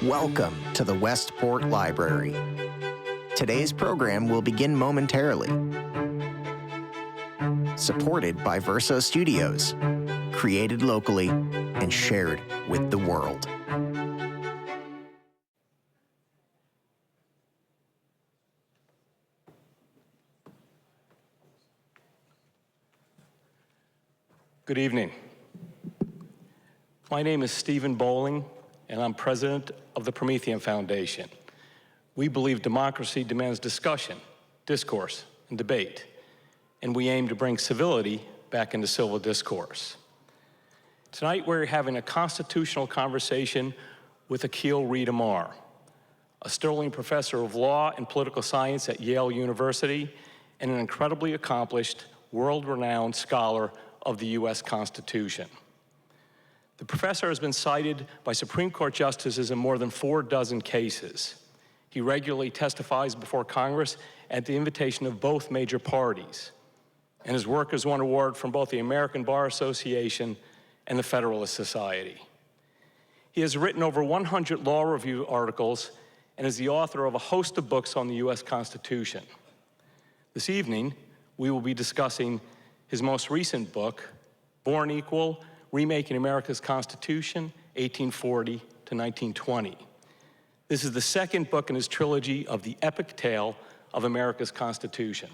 Welcome to the Westport Library. Today's program will begin momentarily. Supported by Verso Studios, created locally and shared with the world. Good evening. My name is Stephen Bowling, and I'm president of the Prometheum Foundation. We believe democracy demands discussion, discourse, and debate, and we aim to bring civility back into civil discourse. Tonight, we're having a constitutional conversation with Akhil Reed Amar, a sterling professor of law and political science at Yale University and an incredibly accomplished, world-renowned scholar of the U.S. Constitution. The professor has been cited by Supreme Court justices in more than 4 dozen cases. He regularly testifies before Congress at the invitation of both major parties, and his work has won award from both the American Bar Association and the Federalist Society. He has written over 100 law review articles and is the author of a host of books on the U.S. Constitution. This evening, we will be discussing his most recent book, Born Equal: Remaking America's Constitution, 1840 to 1920. This is the second book in his trilogy of the epic tale of America's Constitution.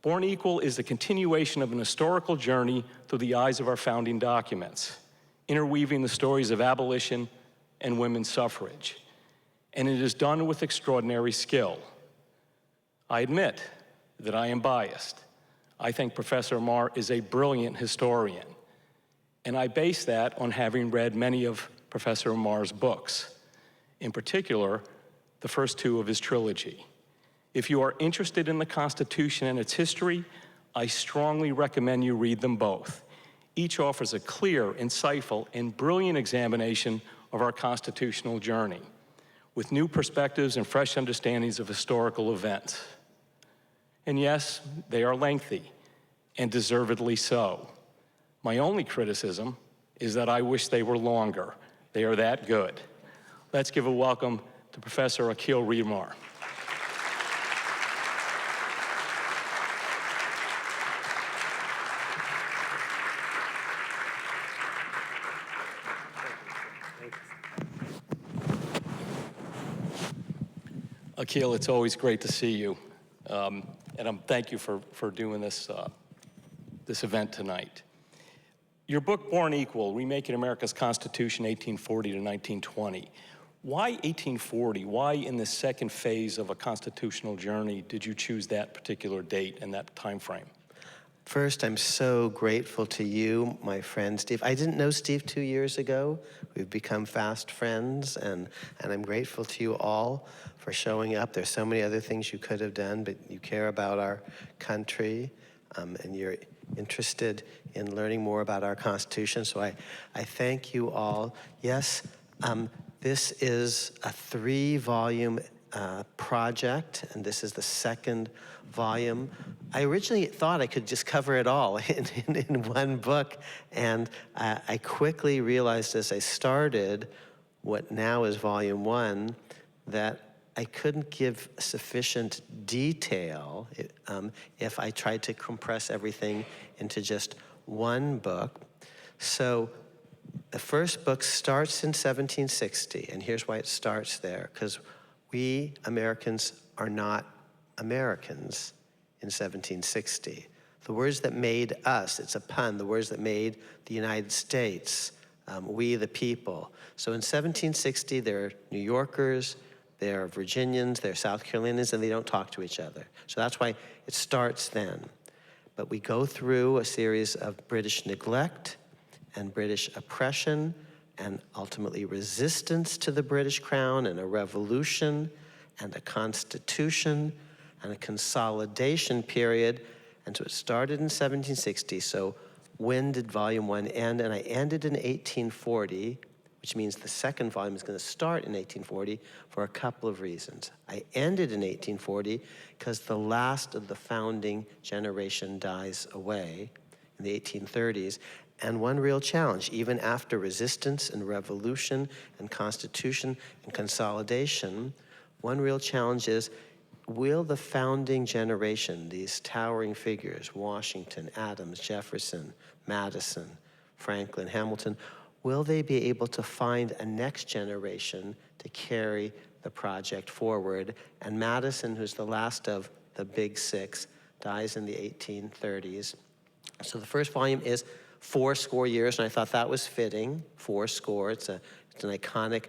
Born Equal is the continuation of an historical journey through the eyes of our founding documents, interweaving the stories of abolition and women's suffrage. And it is done with extraordinary skill. I admit that I am biased. I think Professor Amar is a brilliant historian, and I base that on having read many of Professor Amar's books, in particular, the first 2 of his trilogy. If you are interested in the Constitution and its history, I strongly recommend you read them both. Each offers a clear, insightful, and brilliant examination of our constitutional journey, with new perspectives and fresh understandings of historical events. And yes, they are lengthy, and deservedly so. My only criticism is that I wish they were longer. They are that good. Let's give a welcome to Professor Akhil Reed Amar. Akhil, it's always great to see you. And thank you for doing this event tonight. Your book, Born Equal: Remaking America's Constitution, 1840 to 1920. Why 1840? Why in the second phase of a constitutional journey did you choose that particular date and that time frame? First, I'm so grateful to you, my friend Steve. I didn't know Steve 2 years ago. We've become fast friends, and I'm grateful to you all for showing up. There's so many other things you could have done, but you care about our country, and you're interested in learning more about our Constitution, so I thank you all. Yes, this is a 3-volume project, and this is the second volume. I originally thought I could just cover it all in one book, and I quickly realized as I started what now is volume 1 that I couldn't give sufficient detail if I tried to compress everything into just one book. So the first book starts in 1760, and here's why it starts there, because we Americans are not Americans in 1760. The words that made us, it's a pun, the words that made the United States, we the people. So in 1760, they're New Yorkers, they're Virginians, they're South Carolinians, and they don't talk to each other. So that's why it starts then. But we go through a series of British neglect and British oppression and ultimately resistance to the British Crown and a revolution and a constitution and a consolidation period. And so it started in 1760. So when did volume 1 end? And I ended in 1840, which means the second volume is going to start in 1840 for a couple of reasons. I ended in 1840 because the last of the founding generation dies away in the 1830s, And one real challenge, even after resistance and revolution and constitution and consolidation, one real challenge is, will the founding generation, these towering figures, Washington, Adams, Jefferson, Madison, Franklin, Hamilton, will they be able to find a next generation to carry the project forward? And Madison, who's the last of the big six, dies in the 1830s. So the first volume is 80 years, and I thought that was fitting. 80, it's an iconic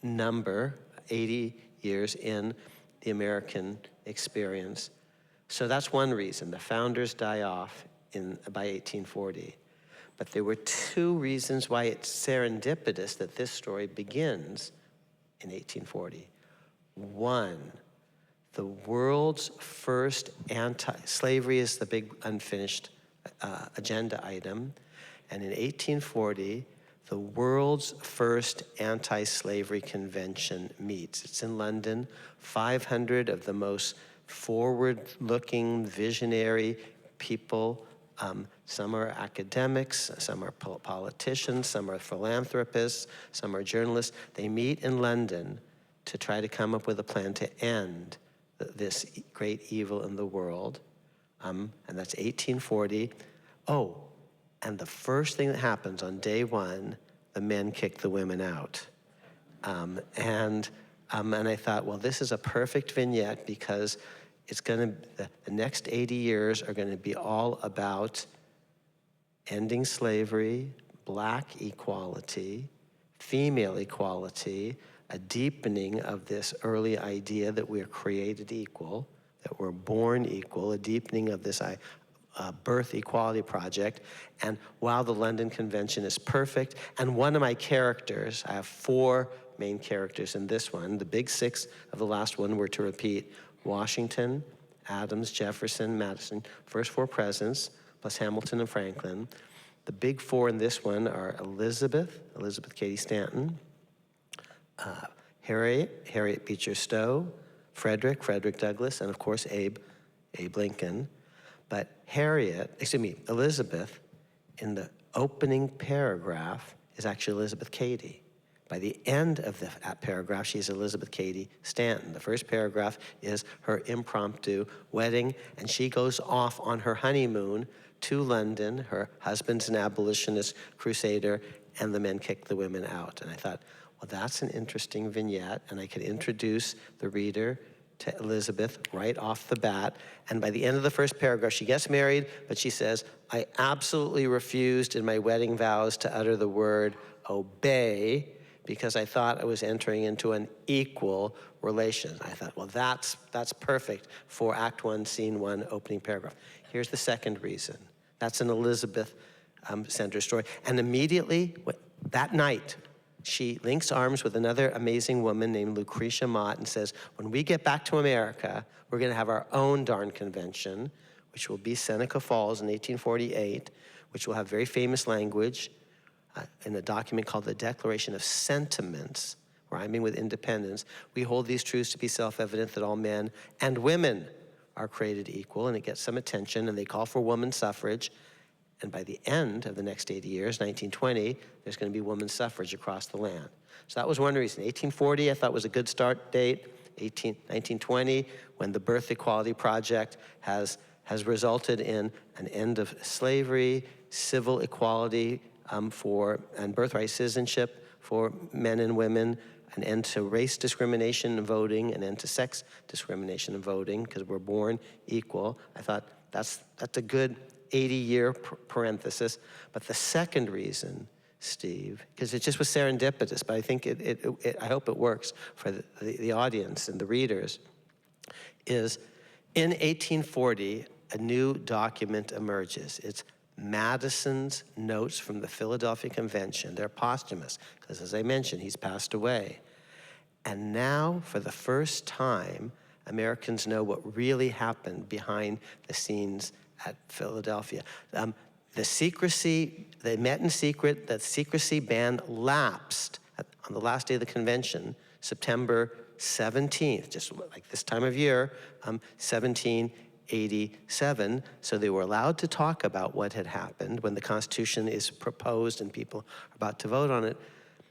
number, 80 years in the American experience. So that's one reason. The founders die off by 1840. But there were two reasons why it's serendipitous that this story begins in 1840. One, the world's first slavery is the big unfinished agenda item. And in 1840, the world's first anti-slavery convention meets. It's in London. 500 of the most forward-looking, visionary people. Some are academics, some are politicians, some are philanthropists, some are journalists. They meet in London to try to come up with a plan to end this great evil in the world. And that's 1840. Oh, and the first thing that happens on day one, the men kick the women out. And I thought, well, this is a perfect vignette because it's the next 80 years are going to be all about ending slavery, black equality, female equality, a deepening of this early idea that we're created equal, that we're born equal, a deepening of this birth equality project. And while the London Convention is perfect, and one of my characters, I have 4 main characters in this one, the big 6 of the last one were to repeat: Washington, Adams, Jefferson, Madison, first 4 presidents, plus Hamilton and Franklin. The big 4 in this one are Elizabeth Cady Stanton, Harriet Beecher Stowe, Frederick Douglass, and of course Abe Lincoln. But Elizabeth, in the opening paragraph, is actually Elizabeth Cady. By the end of that paragraph, she's Elizabeth Cady Stanton. The first paragraph is her impromptu wedding, and she goes off on her honeymoon to London. Her husband's an abolitionist crusader, and the men kick the women out. And I thought, well, that's an interesting vignette, and I could introduce the reader to Elizabeth right off the bat. And by the end of the first paragraph, she gets married, but she says, I absolutely refused in my wedding vows to utter the word obey, because I thought I was entering into an equal relation. I thought, well, that's perfect for Act 1, Scene 1, opening paragraph. Here's the second reason. That's an Elizabeth-centered story. And immediately, that night, she links arms with another amazing woman named Lucretia Mott and says, when we get back to America, we're going to have our own darn convention, which will be Seneca Falls in 1848, which will have very famous language in a document called the Declaration of Sentiments, rhyming with independence. We hold these truths to be self-evident that all men and women are created equal, and it gets some attention, and they call for women's suffrage. And by the end of the next 80 years, 1920, there's going to be women's suffrage across the land. So that was one reason. 1840, I thought, was a good start date. 1920, when the Birth Equality Project has resulted in an end of slavery, civil equality and birthright citizenship for men and women, an end to race discrimination in voting, an end to sex discrimination in voting, because we're born equal. I thought that's a good 80-year parenthesis. But the second reason, Steve, because it just was serendipitous, but I think I hope it works for the audience and the readers, is in 1840, a new document emerges. It's Madison's notes from the Philadelphia Convention. They're posthumous, because as I mentioned, he's passed away. And now, for the first time, Americans know what really happened behind the scenes at Philadelphia. The secrecy, they met in secret, the secrecy ban lapsed on the last day of the convention, September 17th, just like this time of year, 17, 1787. So they were allowed to talk about what had happened when the Constitution is proposed and people are about to vote on it.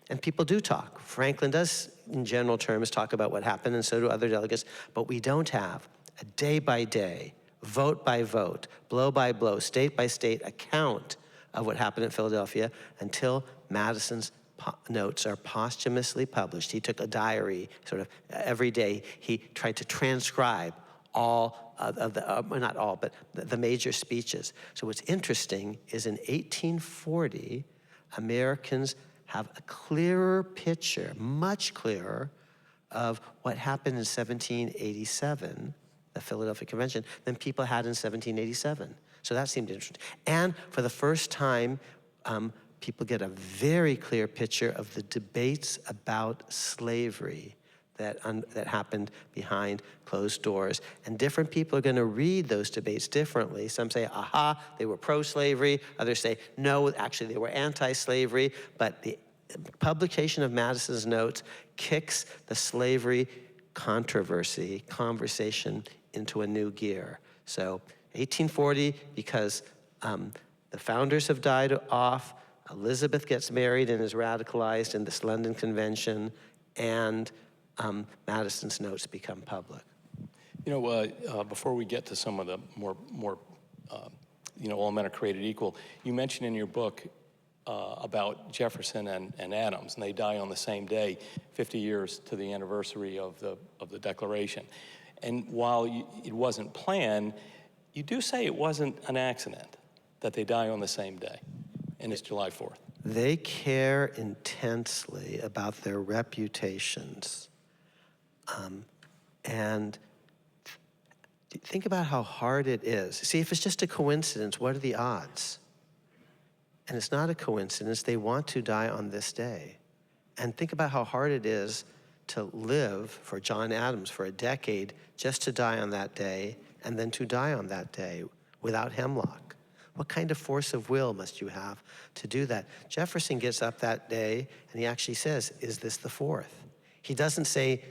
And people do talk. Franklin does, in general terms, talk about what happened, and so do other delegates. But we don't have a day-by-day, vote-by-vote, blow-by-blow, state-by-state account of what happened in Philadelphia until Madison's notes are posthumously published. He took a diary, sort of every day. He tried to transcribe all of the, not all, but the major speeches. So what's interesting is in 1840, Americans have a clearer picture, much clearer, of what happened in 1787, the Philadelphia Convention, than people had in 1787. So that seemed interesting. And for the first time, people get a very clear picture of the debates about slavery that happened behind closed doors. And different people are going to read those debates differently. Some say, aha, they were pro-slavery. Others say, no, actually they were anti-slavery. But the publication of Madison's notes kicks the slavery conversation into a new gear. So 1840, because the founders have died off, Elizabeth gets married and is radicalized in this London Convention, and Madison's notes become public. You know, before we get to some of the more all men are created equal, you mentioned in your book about Jefferson and Adams, and they die on the same day, 50 years to the anniversary of the Declaration. And while it wasn't planned, you do say it wasn't an accident that they die on the same day, and it's July 4th. They care intensely about their reputations. And think about how hard it is. See, if it's just a coincidence, what are the odds? And it's not a coincidence. They want to die on this day. And think about how hard it is to live for John Adams for a decade just to die on that day, and then to die on that day without hemlock. What kind of force of will must you have to do that? Jefferson gets up that day and he actually says, is this the 4th? He doesn't say,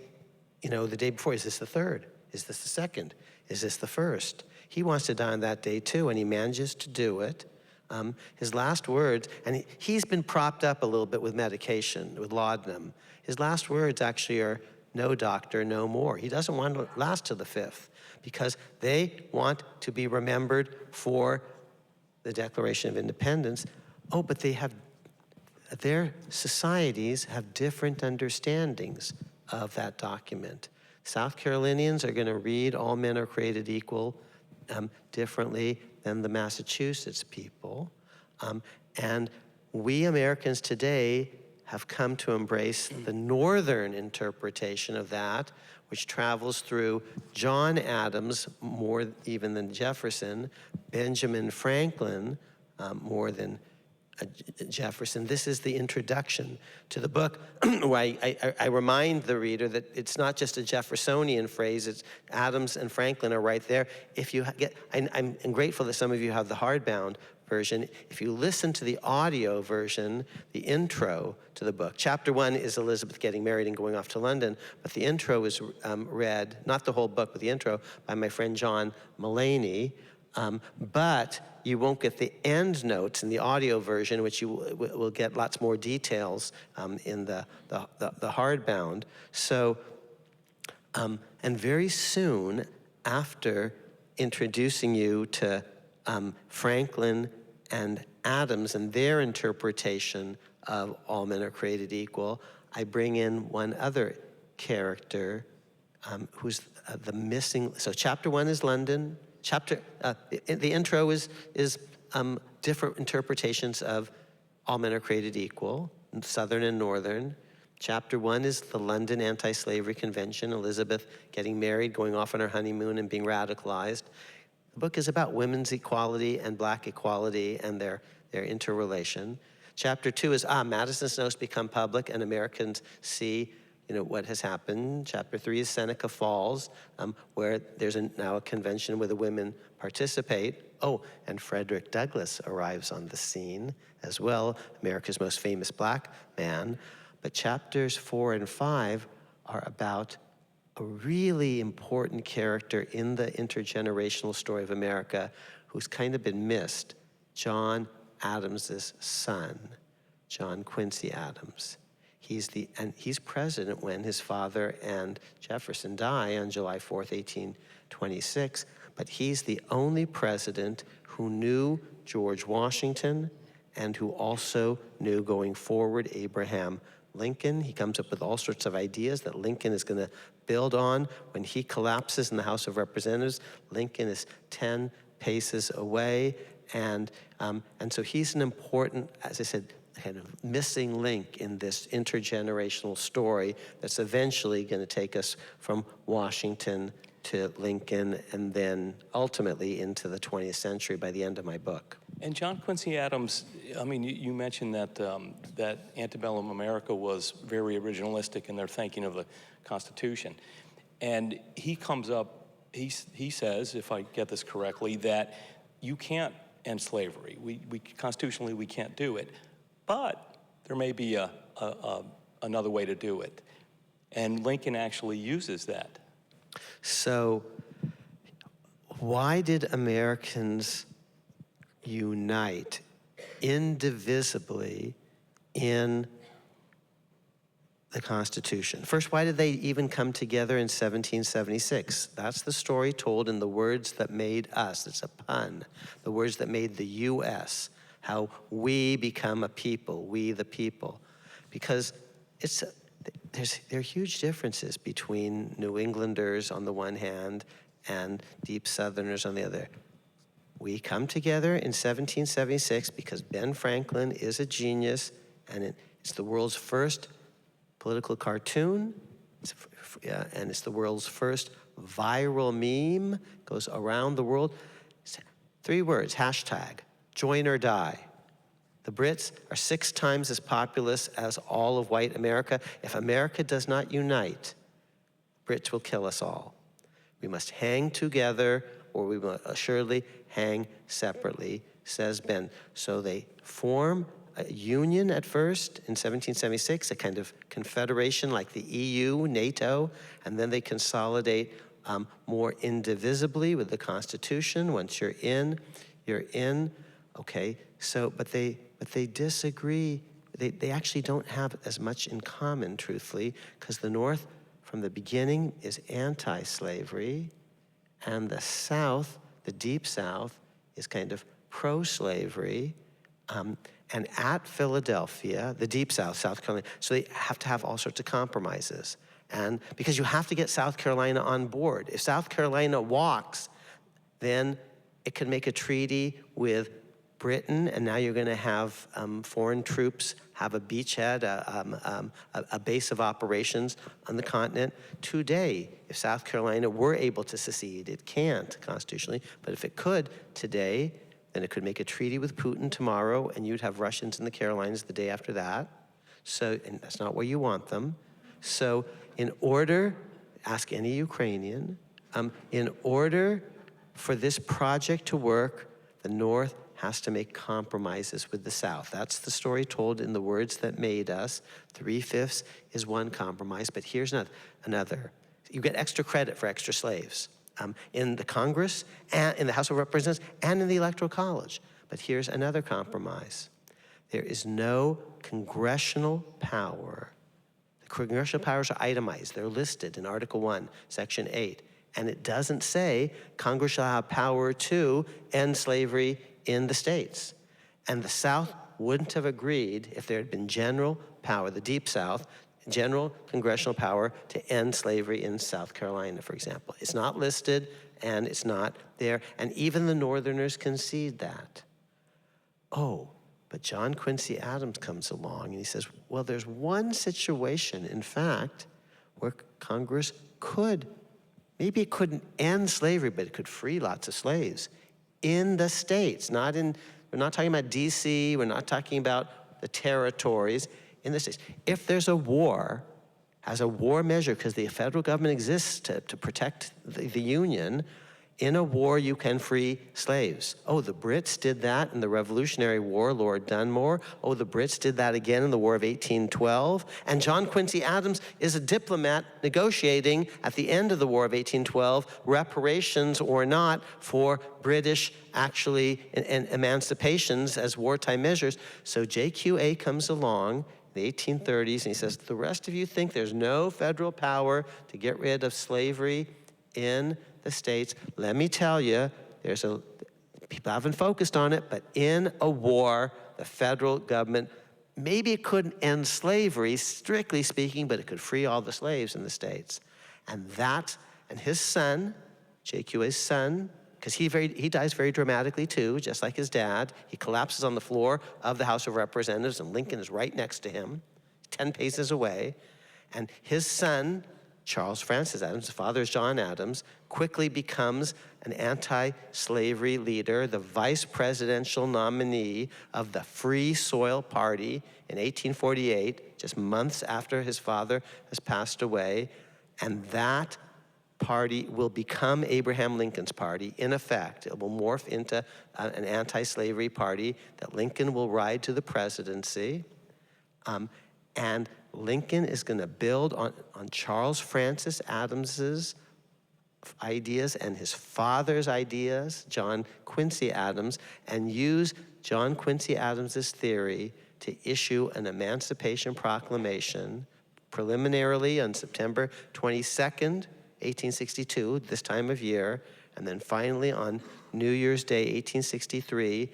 the day before, is this the 3rd? Is this the 2nd? Is this the 1st? He wants to die on that day too, and he manages to do it. His last words, and he's been propped up a little bit with medication, with laudanum. His last words actually are, no doctor, no more. He doesn't want to last till the 5th because they want to be remembered for the Declaration of Independence. Oh, but their societies have different understandings of that document. South Carolinians are going to read All Men Are Created Equal differently than the Massachusetts people. And we Americans today have come to embrace the northern interpretation of that, which travels through John Adams more even than Jefferson, Benjamin Franklin more than Jefferson. This is the introduction to the book where I remind the reader that it's not just a Jeffersonian phrase, it's Adams and Franklin are right there. If you get, I'm grateful that some of you have the hardbound version. If you listen to the audio version, the intro to the book, chapter 1 is Elizabeth getting married and going off to London, but the intro is read, not the whole book, but the intro by my friend John Mulaney. But you won't get the end notes in the audio version, which you will get lots more details in the hardbound. So, and very soon after introducing you to Franklin and Adams and their interpretation of All Men Are Created Equal, I bring in one other character who's the missing. So chapter 1 is London. The intro is different interpretations of All Men Are Created Equal, Southern and Northern. Chapter 1 is the London Anti-Slavery Convention, Elizabeth getting married, going off on her honeymoon and being radicalized. The book is about women's equality and black equality and their interrelation. Chapter 2 is, Madison's notes become public and Americans see what has happened. Chapter 3 is Seneca Falls, where there's now a convention where the women participate. Oh, and Frederick Douglass arrives on the scene as well, America's most famous black man. But chapters 4 and 5 are about a really important character in the intergenerational story of America who's kind of been missed, John Adams's son, John Quincy Adams. He's president when his father and Jefferson die on July 4th, 1826, but he's the only president who knew George Washington and who also knew going forward Abraham Lincoln. He comes up with all sorts of ideas that Lincoln is going to build on. When he collapses in the House of Representatives, Lincoln is 10 paces away, and so he's an important, as I said, kind of missing link in this intergenerational story that's eventually going to take us from Washington to Lincoln and then ultimately into the 20th century by the end of my book. And John Quincy Adams, I mean, you mentioned that that antebellum America was very originalistic in their thinking of the Constitution. And he comes up, he says, if I get this correctly, that you can't end slavery. Constitutionally, we can't do it. But there may be another way to do it. And Lincoln actually uses that. So why did Americans unite indivisibly in the Constitution? First, why did they even come together in 1776? That's the story told in the words that made us. It's a pun. The words that made the U.S., how we become a people, we the people. Because there are huge differences between New Englanders on the one hand and deep Southerners on the other. We come together in 1776 because Ben Franklin is a genius, and it's the world's first political cartoon, and it's the world's first viral meme, goes around the world. 3 words, hashtag, join or die. The Brits are 6 times as populous as all of white America. If America does not unite, Brits will kill us all. We must hang together, or we will assuredly hang separately, says Ben. So they form a union at first in 1776, a kind of confederation like the EU, NATO, and then they consolidate more indivisibly with the Constitution. Once you're in, you're in. Okay, so, but they disagree. They actually don't have as much in common, truthfully, because the North, from the beginning, is anti-slavery, and the South, the Deep South, is kind of pro-slavery. And at Philadelphia, the Deep South, South Carolina, so they have to have all sorts of compromises. And because you have to get South Carolina on board. If South Carolina walks, then it can make a treaty with Britain, and now you're going to have foreign troops have a beachhead, a base of operations on the continent. Today, if South Carolina were able to secede, it can't constitutionally, but if it could today, then it could make a treaty with Putin tomorrow, and you'd have Russians in the Carolinas the day after that. So, and that's not where you want them. So in order, ask any Ukrainian, in order for this project to work, the North has to make compromises with the South. That's the story told in the words that made us. 3/5 is one compromise, but here's another. You get extra credit for extra slaves in the Congress, and in the House of Representatives, and in the Electoral College. But here's another compromise. There is no congressional power. The congressional powers are itemized. They're listed in Article 1, Section 8. And it doesn't say Congress shall have power to end slavery in the states. And the South wouldn't have agreed if there had been general power, the Deep South, general congressional power to end slavery in South Carolina, for example. It's not listed, and it's not there. And even the Northerners concede that. Oh, but John Quincy Adams comes along, and he says, well, there's one situation, in fact, where Congress could, maybe it couldn't end slavery, but it could free lots of slaves in the states, we're not talking about DC, we're not talking about the territories, in the states. If there's a war, as a war measure, because the federal government exists to protect the Union, In a war, you can free slaves. Oh, the Brits did that in the Revolutionary War, Lord Dunmore. Oh, the Brits did that again in the War of 1812. And John Quincy Adams is a diplomat negotiating at the end of the War of 1812, reparations or not, for British and emancipations as wartime measures. So JQA comes along in the 1830s and he says, the rest of you think there's no federal power to get rid of slavery in the States. Let me tell you, people haven't focused on it, but in a war, the federal government, maybe it couldn't end slavery, strictly speaking, but it could free all the slaves in the States. And his son, JQA's son, because he dies very dramatically too, just like his dad. He collapses on the floor of the House of Representatives, and Lincoln is right next to him, 10 paces away. And his son, Charles Francis Adams, his father is John Adams, quickly becomes an anti-slavery leader, the vice presidential nominee of the Free Soil Party in 1848, just months after his father has passed away. And that party will become Abraham Lincoln's party. In effect, it will morph into an anti-slavery party that Lincoln will ride to the presidency. And Lincoln is going to build on Charles Francis Adams's ideas and his father's ideas, John Quincy Adams, and use John Quincy Adams's theory to issue an Emancipation Proclamation preliminarily on September 22nd, 1862, this time of year, and then finally on New Year's Day, 1863,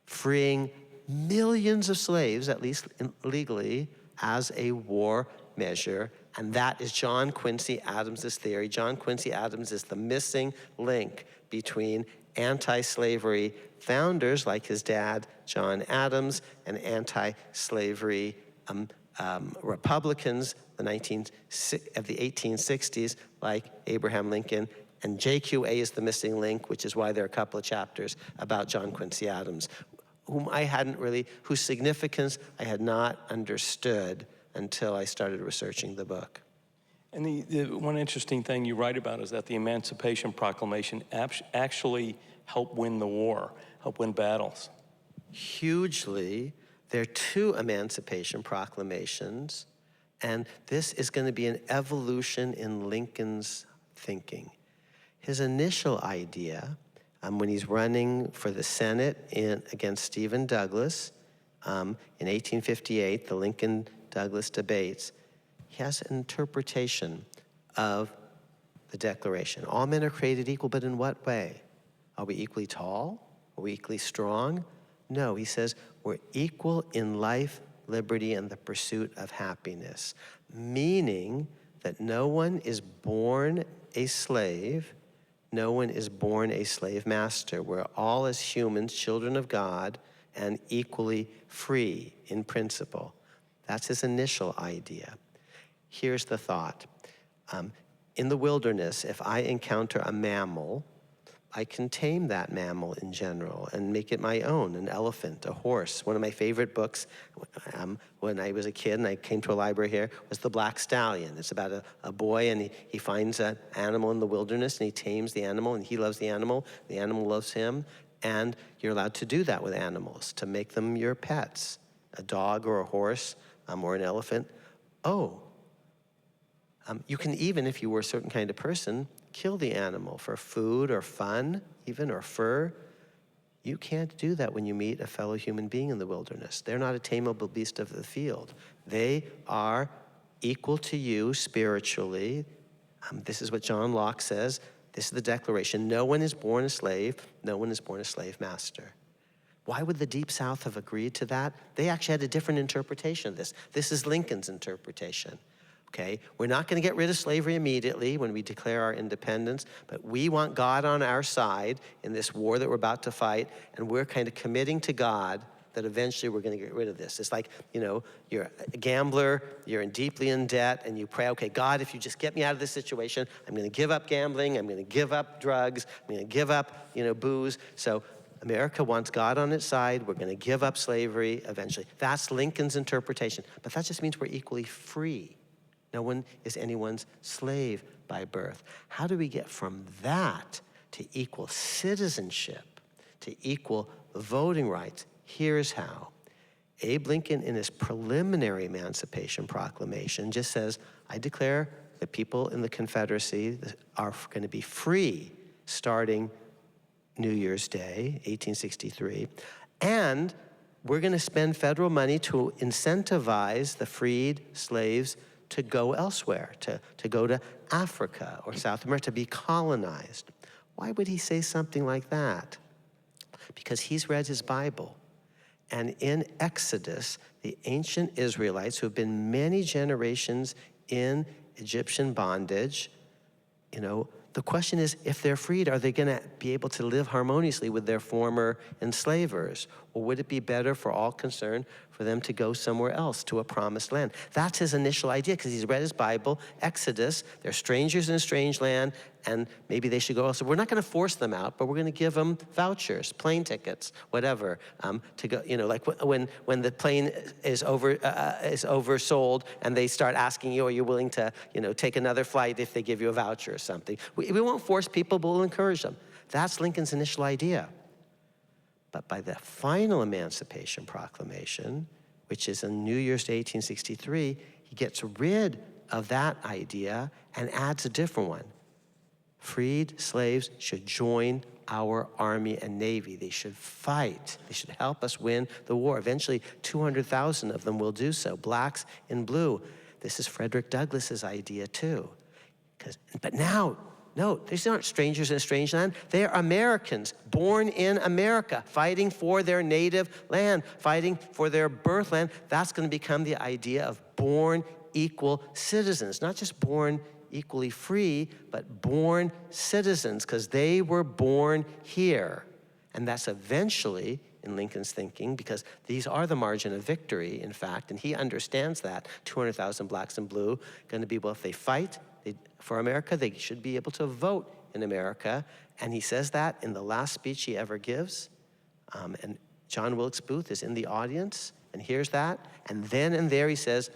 freeing millions of slaves, at least legally, as a war measure. And that is John Quincy Adams's theory. John Quincy Adams is the missing link between anti-slavery founders like his dad, John Adams, and anti-slavery Republicans of the 1860s like Abraham Lincoln. And JQA is the missing link, which is why there are a couple of chapters about John Quincy Adams, whose significance I had not understood until I started researching the book. And the one interesting thing you write about is that the Emancipation Proclamation actually helped win the war, helped win battles. Hugely. There are two Emancipation Proclamations, and this is going to be an evolution in Lincoln's thinking. His initial idea, when he's running for the Senate against Stephen Douglas in 1858, the Lincoln-Douglas debates, he has an interpretation of the Declaration. All men are created equal, but in what way? Are we equally tall? Are we equally strong? No, he says we're equal in life, liberty, and the pursuit of happiness, meaning that no one is born a slave, no one is born a slave master. We're all as humans, children of God, and equally free in principle. That's his initial idea. Here's the thought. In the wilderness, if I encounter a mammal, I can tame that mammal in general and make it my own, an elephant, a horse. One of my favorite books when I was a kid and I came to a library here was The Black Stallion. It's about a boy and he finds an animal in the wilderness and he tames the animal and he loves the animal loves him. And you're allowed to do that with animals, to make them your pets, a dog or a horse or an elephant. You can even, if you were a certain kind of person, kill the animal for food or fun, even, or fur. You can't do that when you meet a fellow human being in the wilderness. They're not a tameable beast of the field. They are equal to you spiritually. This is what John Locke says. This is the Declaration. No one is born a slave. No one is born a slave master. Why would the Deep South have agreed to that? They actually had a different interpretation of this. This is Lincoln's interpretation. Okay, we're not going to get rid of slavery immediately when we declare our independence, but we want God on our side in this war that we're about to fight, and we're kind of committing to God that eventually we're going to get rid of this. It's like, you're a gambler, you're deeply in debt, and you pray, okay, God, if you just get me out of this situation, I'm going to give up gambling, I'm going to give up drugs, I'm going to give up, booze. So America wants God on its side. We're going to give up slavery eventually. That's Lincoln's interpretation, but that just means we're equally free. No one is anyone's slave by birth. How do we get from that to equal citizenship, to equal voting rights. Here's how. Abe Lincoln, in his preliminary Emancipation Proclamation, just says, I declare that people in the Confederacy are going to be free starting New Year's Day, 1863, and we're going to spend federal money to incentivize the freed slaves to go elsewhere, to go to Africa or South America, to be colonized. Why would he say something like that? Because he's read his Bible. And in Exodus, the ancient Israelites, who have been many generations in Egyptian bondage, the question is, if they're freed, are they going to be able to live harmoniously with their former enslavers? Or would it be better for all concerned for them to go somewhere else, to a promised land? That's his initial idea, because he's read his Bible, Exodus. They're strangers in a strange land, and maybe they should go elsewhere. We're not going to force them out, but we're going to give them vouchers, plane tickets, whatever, to go. Like when the plane is oversold, and they start asking you, are you willing to, take another flight if they give you a voucher or something? We won't force people, but we'll encourage them. That's Lincoln's initial idea. But by the final Emancipation Proclamation, which is on New Year's Day, 1863, he gets rid of that idea and adds a different one. Freed slaves should join our Army and Navy. They should fight. They should help us win the war. Eventually, 200,000 of them will do so, blacks in blue. This is Frederick Douglass's idea too. But now, no, these aren't strangers in a strange land. They are Americans, born in America, fighting for their native land, fighting for their birthland. That's going to become the idea of born equal citizens, not just born equally free, but born citizens, because they were born here. And that's eventually, in Lincoln's thinking, because these are the margin of victory, in fact, and he understands that, 200,000 blacks in blue, going to be, well, if they fight for America, they should be able to vote in America. And he says that in the last speech he ever gives. And John Wilkes Booth is in the audience and hears that. And then and there he says,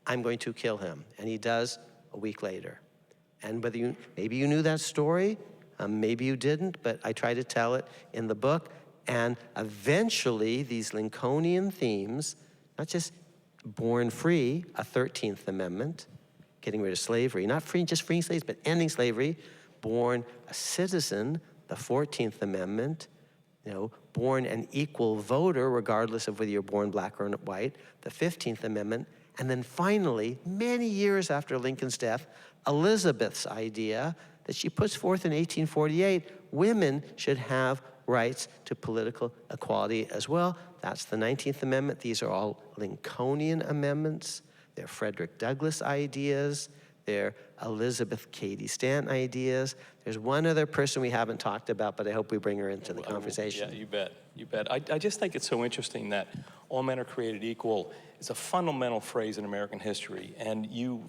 I'm going to kill him. And he does a week later. And maybe you knew that story, maybe you didn't, but I try to tell it in the book. And eventually these Lincolnian themes, not just born free, a 13th Amendment, getting rid of slavery, not just freeing slaves, but ending slavery, born a citizen, the 14th Amendment, born an equal voter, regardless of whether you're born black or white, the 15th Amendment, and then finally, many years after Lincoln's death, Elizabeth's idea that she puts forth in 1848, women should have rights to political equality as well. That's the 19th Amendment. These are all Lincolnian amendments. They're Frederick Douglass ideas. They're Elizabeth Cady Stanton ideas. There's one other person we haven't talked about, but I hope we bring her into the conversation. Yeah, you bet. I just think it's so interesting that all men are created equal is a fundamental phrase in American history, and you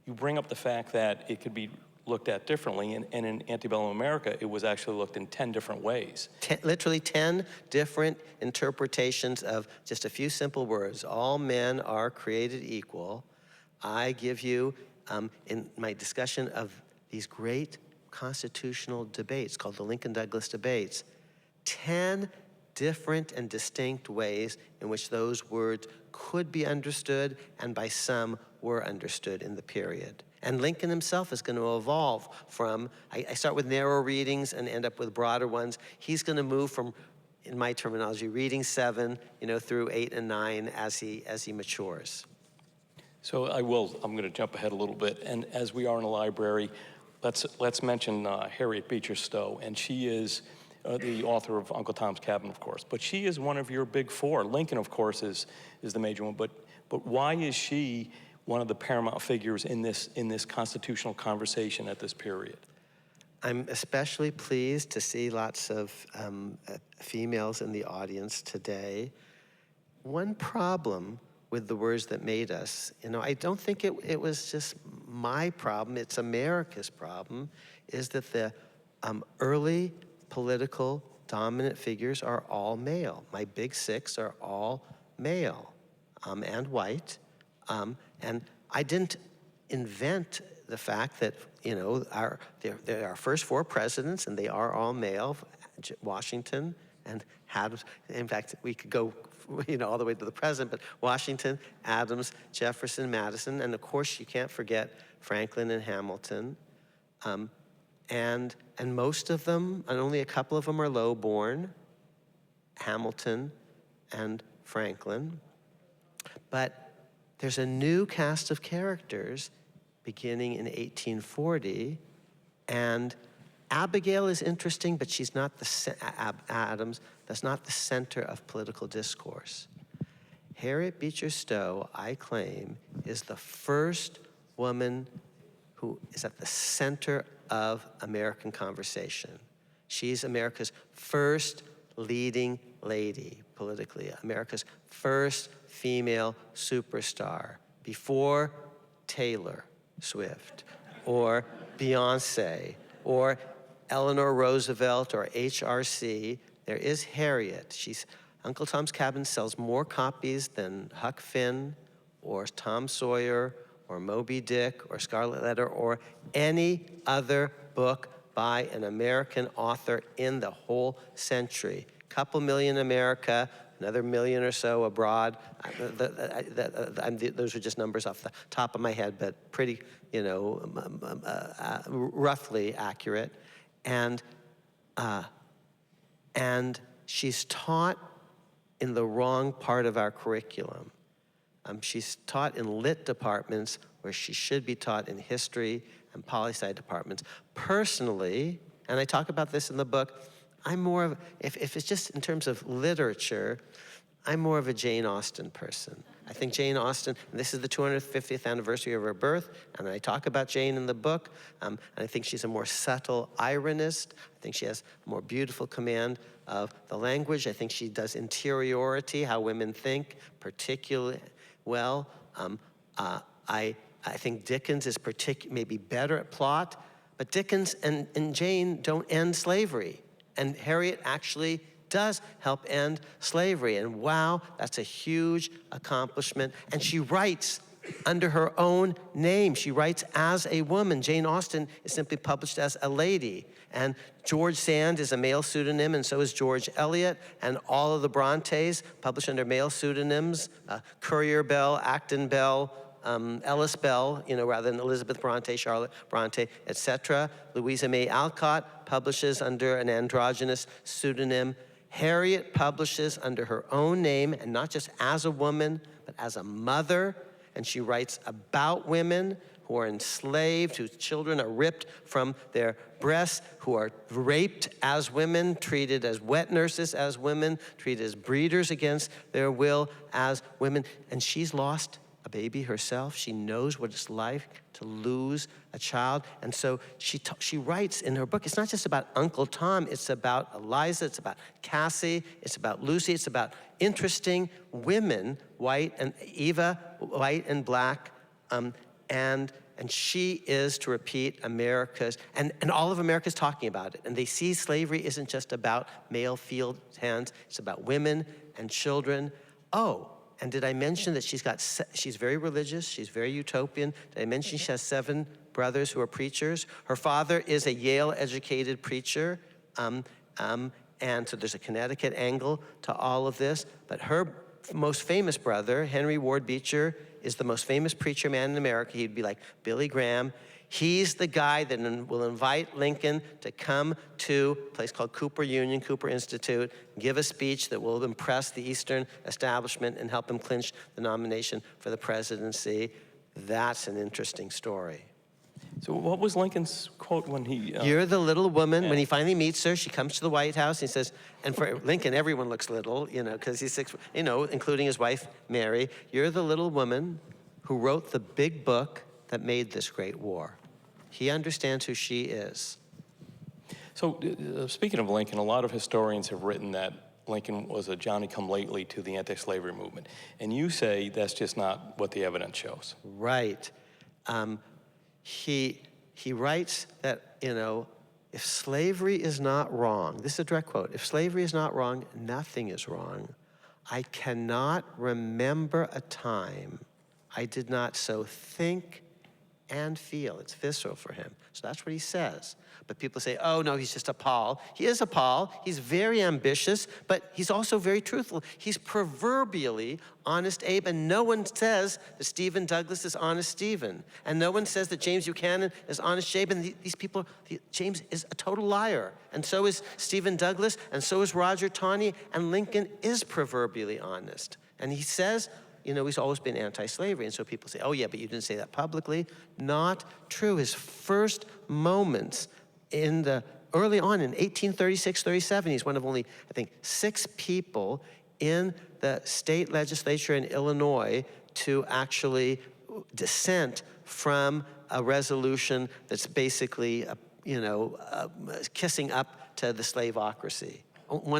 bring up the fact that it could be looked at differently, and in antebellum America, it was actually looked in 10 different ways. Literally 10 different interpretations of just a few simple words. All men are created equal. I give you, in my discussion of these great constitutional debates called the Lincoln-Douglas debates, 10 different and distinct ways in which those words could be understood and by some were understood in the period. And Lincoln himself is going to evolve from, I start with narrow readings and end up with broader ones. He's going to move from, in my terminology, reading 7, through 8 and 9 as he matures. So I'm going to jump ahead a little bit. And as we are in a library, let's mention Harriet Beecher Stowe. And she is the author of Uncle Tom's Cabin, of course. But she is one of your big four. Lincoln, of course, is the major one. But why is she one of the paramount figures in this constitutional conversation at this period? I'm especially pleased to see lots of females in the audience today. One problem with the words that made us, I don't think it was just my problem, it's America's problem, is that the early political dominant figures are all male. My big six are all male and white. And I didn't invent the fact that, there are first 4 presidents, and they are all male, Washington and Adams. In fact, we could go, all the way to the present, but Washington, Adams, Jefferson, Madison, and of course you can't forget Franklin and Hamilton. And most of them, and only a couple of them are low-born, Hamilton and Franklin. But there's a new cast of characters beginning in 1840, and Abigail is interesting, but she's not Adams, that's not the center of political discourse. Harriet Beecher Stowe, I claim, is the first woman who is at the center of American conversation. She's America's first leading lady politically, America's first female superstar, before Taylor Swift or Beyonce or Eleanor Roosevelt or HRC. There is Harriet. Uncle Tom's Cabin sells more copies than Huck Finn or Tom Sawyer or Moby Dick or Scarlet Letter or any other book by an American author in the whole century. Couple million in America, another million or so abroad. Those are just numbers off the top of my head, but pretty, roughly accurate. And she's taught in the wrong part of our curriculum. She's taught in lit departments where she should be taught in history and poli-sci departments. Personally, and I talk about this in the book, I'm more of, if it's just in terms of literature, I'm more of a Jane Austen person. I think Jane Austen, and this is the 250th anniversary of her birth, and I talk about Jane in the book, and I think she's a more subtle ironist. I think she has a more beautiful command of the language. I think she does interiority, how women think, particularly well. I think Dickens is maybe better at plot, but Dickens and Jane don't end slavery. And Harriet actually does help end slavery. And wow, that's a huge accomplishment. And she writes under her own name. She writes as a woman. Jane Austen is simply published as a lady. And George Sand is a male pseudonym, and so is George Eliot. And all of the Brontes published under male pseudonyms, Currier Bell, Acton Bell, Ellis Bell, rather than Elizabeth Bronte, Charlotte Bronte, etc. Louisa May Alcott publishes under an androgynous pseudonym. Harriet publishes under her own name, and not just as a woman, but as a mother. And she writes about women who are enslaved, whose children are ripped from their breasts, who are raped as women, treated as wet nurses as women, treated as breeders against their will as women. And she's lost a baby herself. She knows what it's like to lose a child. And so she writes in her book, it's not just about Uncle Tom, it's about Eliza, it's about Cassie, it's about Lucy, it's about interesting women, white and Eva, white and black, and she is, to repeat, America's, and all of America's talking about it. And they see slavery isn't just about male field hands, it's about women and children. Oh, and did I mention that she's very religious, she's very utopian? Did I mention she has 7 brothers who are preachers? Her father is a Yale-educated preacher, and so there's a Connecticut angle to all of this. But her most famous brother, Henry Ward Beecher, is the most famous preacher man in America. He'd be like Billy Graham. He's the guy that will invite Lincoln to come to a place called Cooper Union, Cooper Institute, give a speech that will impress the Eastern establishment and help him clinch the nomination for the presidency. That's an interesting story. So what was Lincoln's quote when he... You're the little woman. Yeah. When he finally meets her, she comes to the White House. He says, and for Lincoln, everyone looks little, because he's 6, including his wife, Mary. You're the little woman who wrote the big book that made this great war. He understands who she is. So speaking of Lincoln, a lot of historians have written that Lincoln was a Johnny-come-lately to the anti-slavery movement. And you say that's just not what the evidence shows. Right. He writes that, if slavery is not wrong, this is a direct quote, if slavery is not wrong, nothing is wrong. I cannot remember a time I did not so think and feel. It's visceral for him. So that's what he says. But people say, oh, no, he's just a Paul. He is a Paul. He's very ambitious, but he's also very truthful. He's proverbially honest Abe, and no one says that Stephen Douglas is honest Stephen. And no one says that James Buchanan is honest Jabe. And these people, James is a total liar. And so is Stephen Douglas, and so is Roger Taney, and Lincoln is proverbially honest. And he says, you know, he's always been anti-slavery. And so people say, oh yeah, but you didn't say that publicly. Not true. His first moments early on in 1836, 37, he's one of only, I think, 6 people in the state legislature in Illinois to actually dissent from a resolution that's basically, kissing up to the slaveocracy.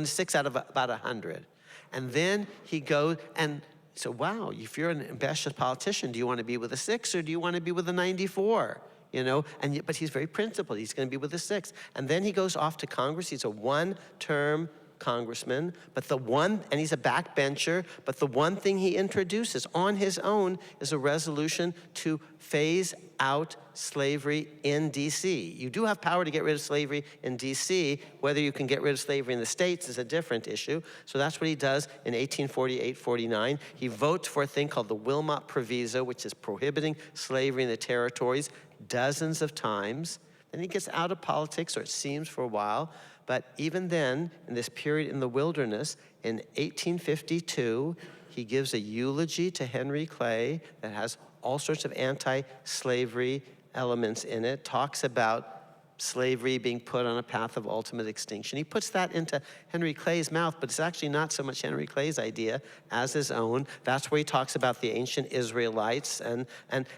6 out of about 100. And then he goes, and so, wow, if you're an ambitious politician, do you want to be with the 6 or do you want to be with the 94? You know, but he's very principled. He's going to be with the 6. And then he goes off to Congress. He's a one-term congressman, and he's a backbencher, but the one thing he introduces on his own is a resolution to phase out slavery in D.C. You do have power to get rid of slavery in D.C. Whether you can get rid of slavery in the states is a different issue. So that's what he does in 1848-49. He votes for a thing called the Wilmot Proviso, which is prohibiting slavery in the territories dozens of times. Then he gets out of politics, or it seems for a while. But even then, in this period in the wilderness, in 1852, he gives a eulogy to Henry Clay that has all sorts of anti-slavery elements in it, talks about slavery being put on a path of ultimate extinction. He puts that into Henry Clay's mouth, but it's actually not so much Henry Clay's idea as his own. That's where he talks about the ancient Israelites. And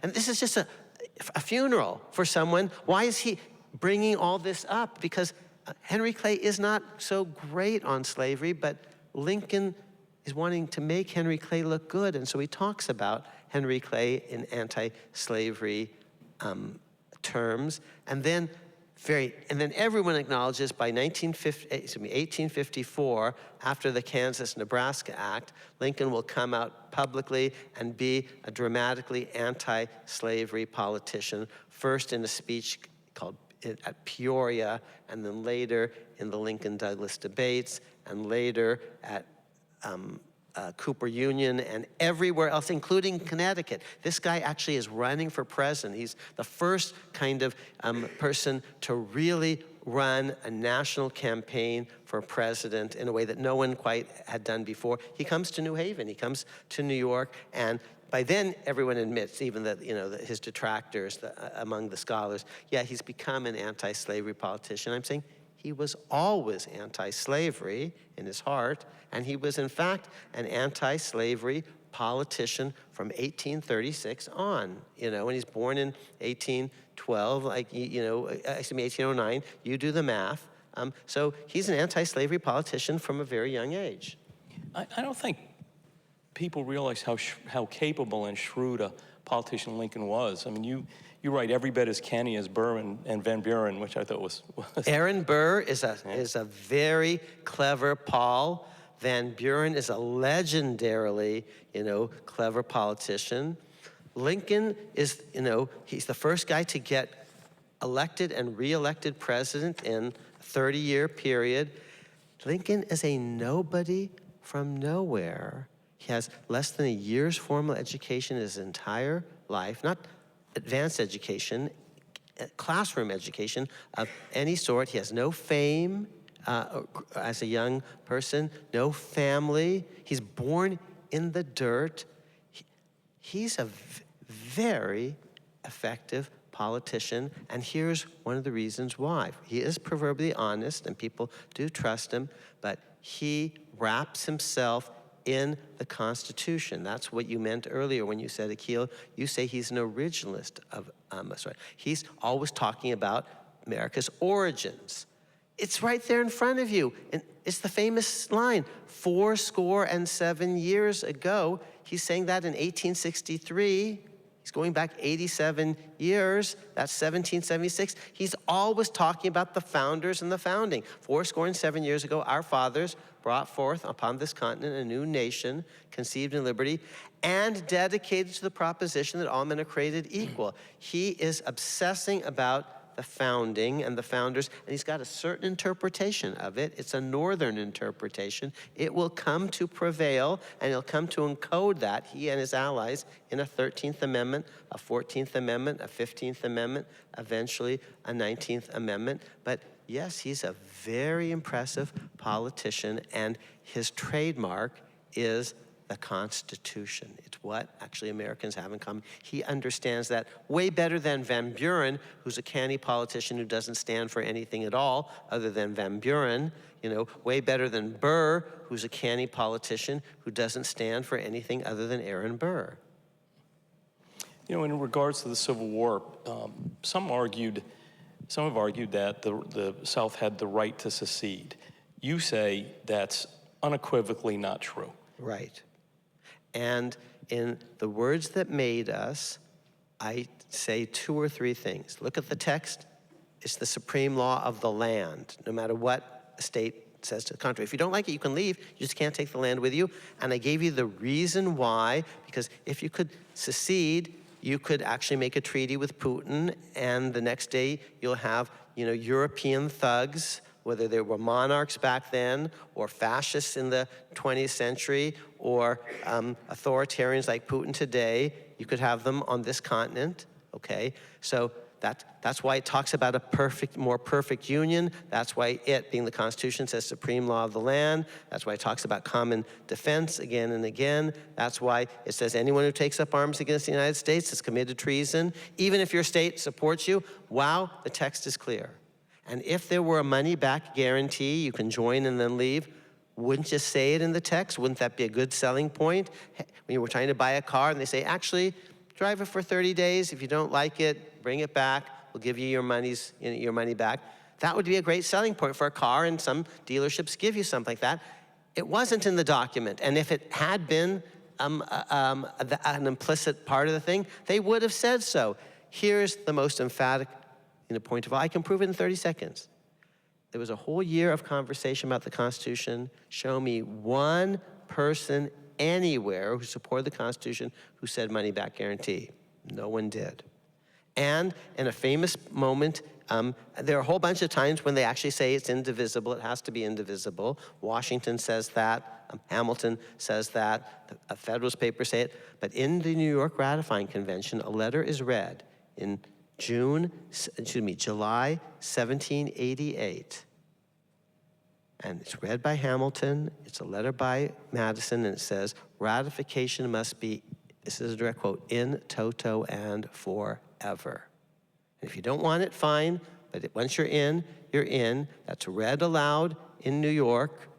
this is just a funeral for someone. Why is he bringing all this up? Because Henry Clay is not so great on slavery, but Lincoln is wanting to make Henry Clay look good, and so he talks about Henry Clay in anti-slavery terms, and then everyone acknowledges by 1854, after the Kansas-Nebraska Act, Lincoln will come out publicly and be a dramatically anti-slavery politician, first in a speech called at Peoria, and then later in the Lincoln-Douglas debates, and later at Cooper Union and everywhere else, including Connecticut. This guy actually is running for president. He's the first kind of person to really run a national campaign for president in a way that no one quite had done before. He comes to New Haven, he comes to New York, and by then, everyone admits, even that his detractors among the scholars, yeah, he's become an anti-slavery politician. I'm saying he was always anti-slavery in his heart, and he was, in fact, an anti-slavery politician from 1836 on. When he's born in 1812, 1809, you do the math. So he's an anti-slavery politician from a very young age. I don't think people realize how capable and shrewd a politician Lincoln was. I mean, you write every bit as canny as Burr and Van Buren, which I thought was Aaron Burr is a very clever Paul. Van Buren is a legendarily, clever politician. Lincoln is, he's the first guy to get elected and re-elected president in a 30-year period. Lincoln is a nobody from nowhere. He has less than a year's formal education his entire life, not advanced education, classroom education of any sort. He has no fame as a young person, no family. He's born in the dirt. He's a very effective politician, and here's one of the reasons why. He is proverbially honest, and people do trust him, but he wraps himself in the Constitution. That's what you meant earlier when you said, Akhil, you say he's an originalist He's always talking about America's origins. It's right there in front of you. And it's the famous line, 70 years ago. He's saying that in 1863. He's going back 87 years. That's 1776. He's always talking about the founders and the founding. 77 years ago, our fathers brought forth upon this continent a new nation, conceived in liberty, and dedicated to the proposition that all men are created equal. He is obsessing about the founding and the founders, and he's got a certain interpretation of it. It's a northern interpretation. It will come to prevail, and he'll come to encode that, he and his allies, in a 13th Amendment, a 14th Amendment, a 15th Amendment, eventually a 19th Amendment. But yes, he's a very impressive politician, and his trademark is the Constitution. It's what actually Americans have in common. He understands that way better than Van Buren, who's a canny politician who doesn't stand for anything at all other than Van Buren. Way better than Burr, who's a canny politician who doesn't stand for anything other than Aaron Burr. In regards to the Civil War, some have argued that the South had the right to secede. You say that's unequivocally not true. Right. And in the words that made us, I say 2 or 3 things. Look at the text. It's the supreme law of the land, no matter what a state says to the contrary. If you don't like it, you can leave. You just can't take the land with you. And I gave you the reason why, because if you could secede, you could actually make a treaty with Putin, and the next day you'll have, European thugs, whether they were monarchs back then, or fascists in the 20th century, or authoritarians like Putin today. You could have them on this continent, okay? So that's why it talks about a more perfect union. That's why it, being the Constitution, says supreme law of the land. That's why it talks about common defense again and again. That's why it says anyone who takes up arms against the United States has committed treason. Even if your state supports you, wow, the text is clear. And if there were a money-back guarantee, you can join and then leave, wouldn't you say it in the text? Wouldn't that be a good selling point? When you were trying to buy a car and they say, actually, drive it for 30 days. If you don't like it, bring it back. We'll give you your money back. That would be a great selling point for a car, and some dealerships give you something like that. It wasn't in the document. And if it had been an implicit part of the thing, they would have said so. Here's the most emphatic point of all. I can prove it in 30 seconds. There was a whole year of conversation about the Constitution. Show me one person anywhere who supported the Constitution who said money back guarantee. No one did. And in a famous moment, there are a whole bunch of times when they actually say it's indivisible. It has to be indivisible. Washington says that. Hamilton says that. The Federalist Papers say it. But in the New York Ratifying Convention, a letter is read in July 1788. And it's read by Hamilton. It's a letter by Madison, and it says, ratification must be, this is a direct quote, in toto and forever. And if you don't want it, fine, but once you're in, you're in. That's read aloud in New York.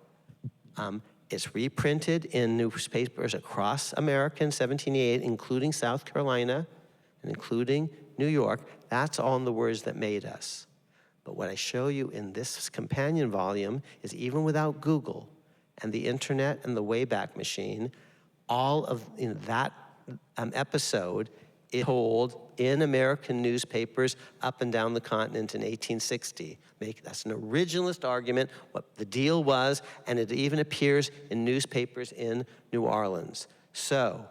It's reprinted in newspapers across America in 1788, including South Carolina and including New York. That's all in the words that made us. But what I show you in this companion volume is even without Google and the internet and the Wayback Machine, all of that episode is told in American newspapers up and down the continent in 1860. That's an originalist argument, what the deal was, and it even appears in newspapers in New Orleans. So,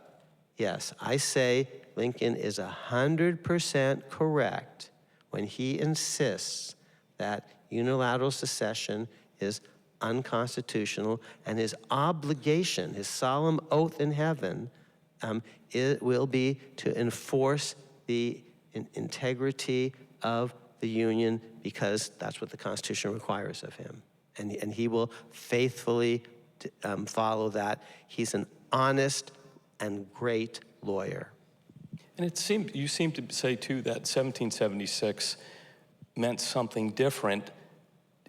yes, I say Lincoln is 100% correct when he insists that unilateral secession is unconstitutional, and his obligation, his solemn oath in heaven, it will be to enforce the integrity of the Union, because that's what the Constitution requires of him. And he will faithfully follow that. He's an honest and great lawyer. And you seem to say, too, that 1776 meant something different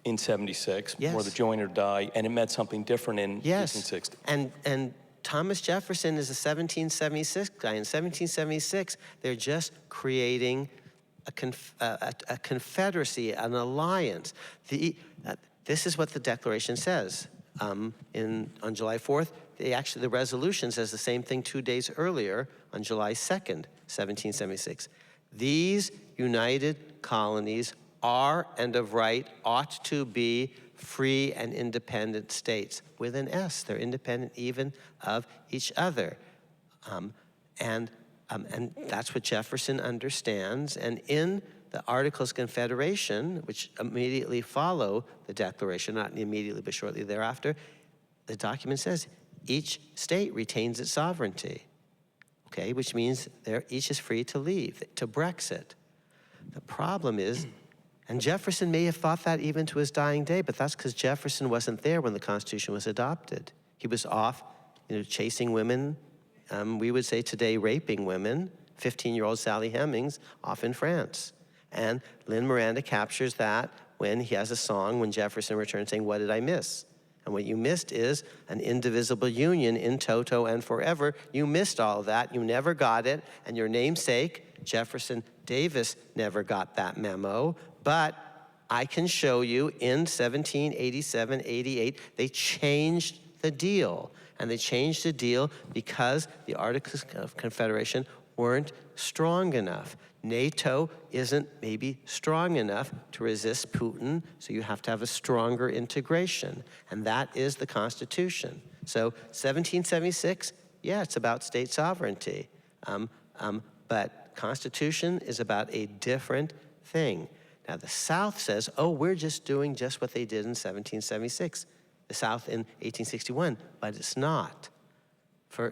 in 76, yes, or the join or die, and it meant something different in yes, 1860. And Thomas Jefferson is a 1776 guy. In 1776, they're just creating a confederacy, an alliance. This is what the Declaration says. On July 4th, the resolution says the same thing 2 days earlier on July 2nd, 1776. These united colonies are and of right ought to be free and independent states. With an S, they're independent even of each other. And that's what Jefferson understands. And in the Articles of Confederation, which immediately follow the Declaration, not immediately but shortly thereafter, the document says each state retains its sovereignty, okay, which means each is free to leave, to Brexit. The problem is, and Jefferson may have thought that even to his dying day, but that's because Jefferson wasn't there when the Constitution was adopted. He was off, chasing women, we would say today raping women, 15-year-old Sally Hemings off in France. And Lin Miranda captures that when he has a song when Jefferson returns saying, "What did I miss?" And what you missed is an indivisible union in toto and forever. You missed all of that. You never got it. And your namesake, Jefferson Davis, never got that memo. But I can show you in 1787, 88, they changed the deal. And they changed the deal because the Articles of Confederation weren't strong enough. NATO isn't maybe strong enough to resist Putin, so you have to have a stronger integration. And that is the Constitution. So 1776, yeah, it's about state sovereignty. But Constitution is about a different thing. Now the South says, oh, we're just doing just what they did in 1776. The South in 1861, but it's not.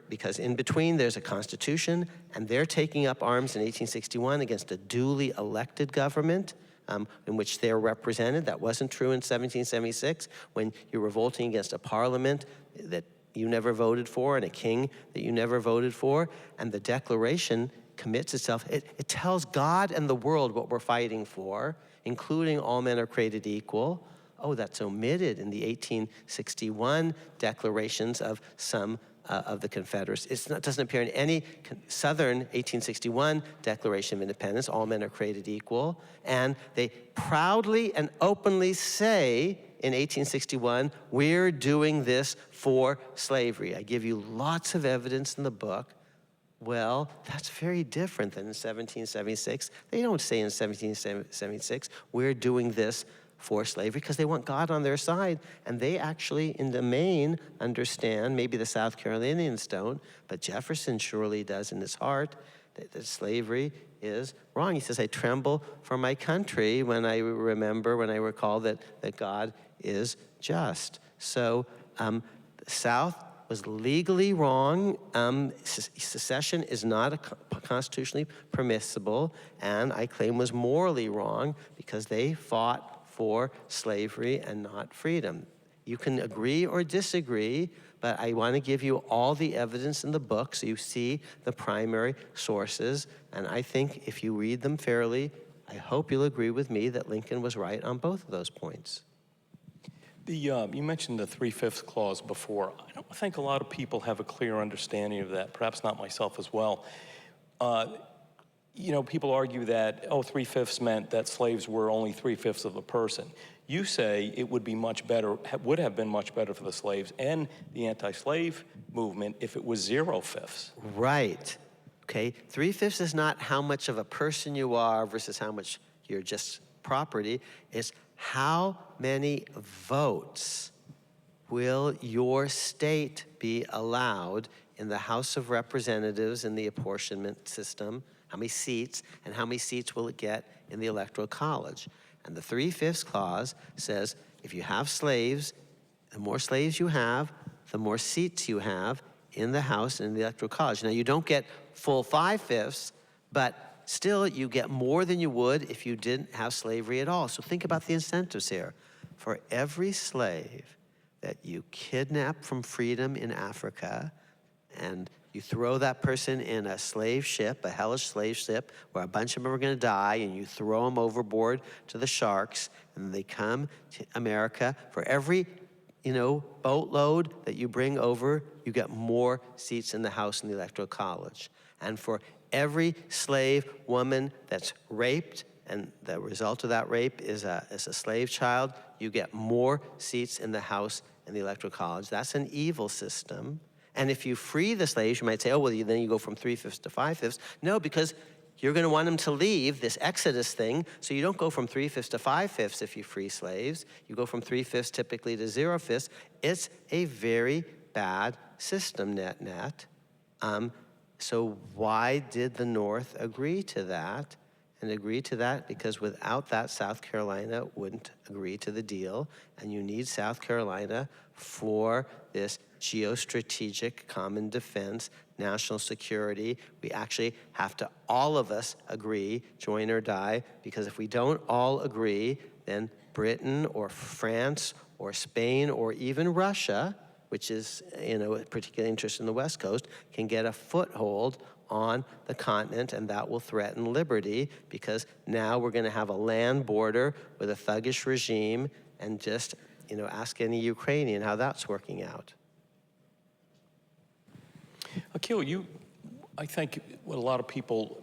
Because in between there's a constitution, and they're taking up arms in 1861 against a duly elected government in which they're represented. That wasn't true in 1776 when you're revolting against a parliament that you never voted for and a king that you never voted for. And the Declaration commits itself, it tells God and the world what we're fighting for, including all men are created equal. Oh, that's omitted in the 1861 declarations of some of the Confederates. It doesn't appear in any Southern 1861 Declaration of Independence, all men are created equal. And they proudly and openly say in 1861, we're doing this for slavery. I give you lots of evidence in the book. Well, that's very different than in 1776. They don't say in 1776, we're doing this for slavery, because they want God on their side. And they actually, in the main, understand, maybe the South Carolinians don't, but Jefferson surely does in his heart, that slavery is wrong. He says, I tremble for my country when I recall that God is just. So the South was legally wrong. Secession is not constitutionally permissible, and I claim was morally wrong because they fought for slavery and not freedom. You can agree or disagree, but I want to give you all the evidence in the book so you see the primary sources. And I think if you read them fairly, I hope you'll agree with me that Lincoln was right on both of those points. You mentioned the 3/5 clause before. I don't think a lot of people have a clear understanding of that, perhaps not myself as well. People argue that, 3/5 meant that slaves were only 3/5 of a person. You say it would have been much better for the slaves and the anti-slave movement if it was 0/5. Right. Okay. 3/5 is not how much of a person you are versus how much you're just property. It's how many votes will your state be allowed in the House of Representatives in the apportionment system, how many seats, and how many seats will it get in the Electoral College. And the 3/5 clause says if you have slaves, the more slaves you have, the more seats you have in the House and in the Electoral College. Now, you don't get full 5/5, but still you get more than you would if you didn't have slavery at all. So think about the incentives here. For every slave that you kidnap from freedom in Africa, and you throw that person in a slave ship, a hellish slave ship, where a bunch of them are going to die, and you throw them overboard to the sharks, and they come to America. For every, boatload that you bring over, you get more seats in the House and the Electoral College. And for every slave woman that's raped, and the result of that rape is a slave child, you get more seats in the House and the Electoral College. That's an evil system. And if you free the slaves, you might say, oh, well, then you go from 3/5 to 5/5. No, because you're going to want them to leave this Exodus thing, so you don't go from 3/5 to 5/5 if you free slaves. You go from 3/5 typically to 0/5. It's a very bad system, net. So why did the North agree to that? And agree to that because without that, South Carolina wouldn't agree to the deal. And you need South Carolina for this geostrategic common defense, national security. We actually have to, all of us, agree, join or die, because if we don't all agree, then Britain or France or Spain or even Russia, which is, a particular interest in the West Coast, can get a foothold on the continent, and that will threaten liberty, because now we're going to have a land border with a thuggish regime, and just, ask any Ukrainian how that's working out. Akhil, I think what a lot of people,